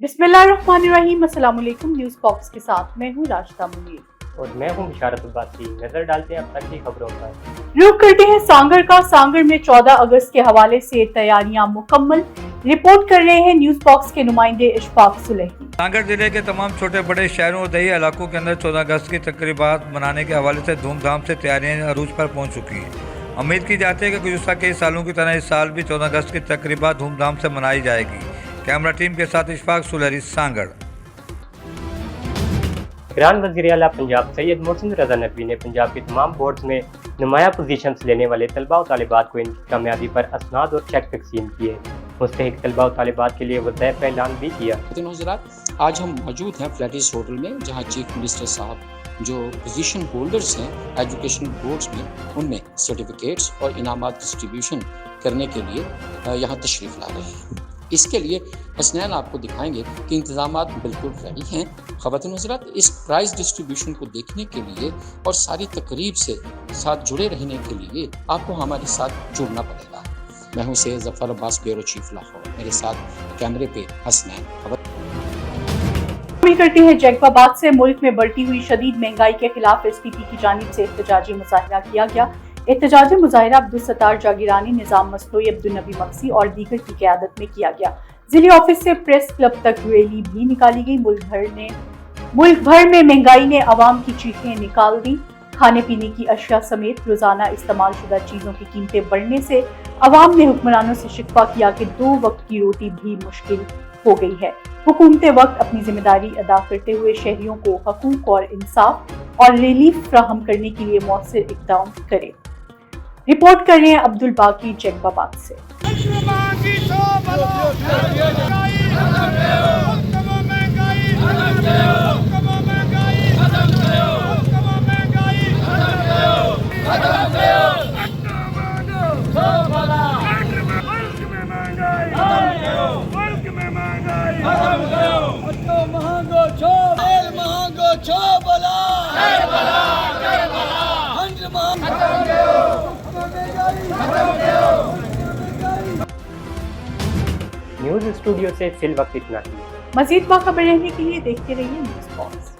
बिस्मिल्लाहिर्रहमानिर्रहीम। अस्सलाम वालेकुम। न्यूज़ बॉक्स के साथ मैं हूँ राशिदा मुनीर और मैं हूं बिशारत अब्बासी। नजर डालते हैं अब तक की खबरों पर। रुख करते हैं सांगड़ का। सांगड़ में 14 अगस्त के हवाले से तैयारियां मुकम्मल। रिपोर्ट कर रहे हैं न्यूज़ बॉक्स के नुमाइंदे इशफाक सुलेही। सांगड़ जिले के तमाम छोटे बड़े शहरों और दही इलाकों के अंदर 14 अगस्त की तकरीबात मनाने के हवाले से धूमधाम से तैयारियां अरूज पर पहुंच चुकी हैं। उम्मीद की जाती है कि गुज़श्ता कई सालों की तरह इस साल भी 14 अगस्त की तकरीबात धूमधाम से मनाई जाएगी। कैमरा टीम के साथ इशफाक सुलेही, सांगड़। ईरान वज़ीर आला पंजाब सैयद मोहसिन रज़ा नकवी ने पंजाब के तमाम बोर्ड्स में नुमाया पोजीशंस लेने वाले तलबा और तालिबात को इनकी कामयाबी पर असनाद और चेक तकसीम किए। मुस्तहिक तलबा और तालिबात के लिए वज़ाइफ का ऐलान भी किया। आज हम मौजूद हैं फ्लैटिस होटल में, जहां चीफ मिनिस्टर साहब जो पोजीशन होल्डर्स हैं एजुकेशनल बोर्ड्स में, उनमें सर्टिफिकेट्स और इनामात डिस्ट्रीब्यूशन करने के लिए यहाँ तशरीफ़ ला रहे हैं। इसके लिए हसनैन आपको दिखाएंगे कि इंतजामात बिल्कुल रेडी हैं। ख़वातीन हज़रात, इस प्राइज़ डिस्ट्रीब्यूशन को देखने के लिए और सारी तकरीब से साथ जुड़े रहने के लिए आपको हमारे साथ जुड़ना पड़ेगा। मैं हूं सैयद ज़फ़र अब्बास, ब्यूरो चीफ लाहौर। मेरे साथ कैमरे पे हसनैन। करते हैं जैकबाबाद से। मुल्क में बढ़ती हुई शदीद महंगाई के खिलाफ एसपीपी की जानिब से एहतजाजी मुजाहिरा किया गया। एहतजाजी मुजाहिरा अब्दुल सत्तार जागीरानी, निज़ाम मसलोई, अब्दुल नबी मक्सी और दीगर की क़यादत में किया गया। जिले ऑफिस से प्रेस क्लब तक रैली भी निकाली गई। मुल्क भर में महंगाई ने अवाम की चीखें निकाल दी। खाने पीने की अशिया समेत रोजाना इस्तेमाल शुदा चीजों की कीमतें बढ़ने से अवाम ने हुक्मरानों से शिकवा किया कि 2 वक्त की रोटी भी मुश्किल हो गई है। हुकूमत वक्त अपनी जिम्मेदारी अदा करते हुए शहरियों को हकूक और इंसाफ और रिलीफ फ्राहम करने के लिए मौसर इकदाम करे। रिपोर्ट कर रहे हैं अब्दुल बाकी जैकबाबाद से। न्यूज़ स्टूडियो से फिल वक्त इतना ही। मजीद बाखबर रहने के लिए देखते रहिए न्यूज़ बॉक्स।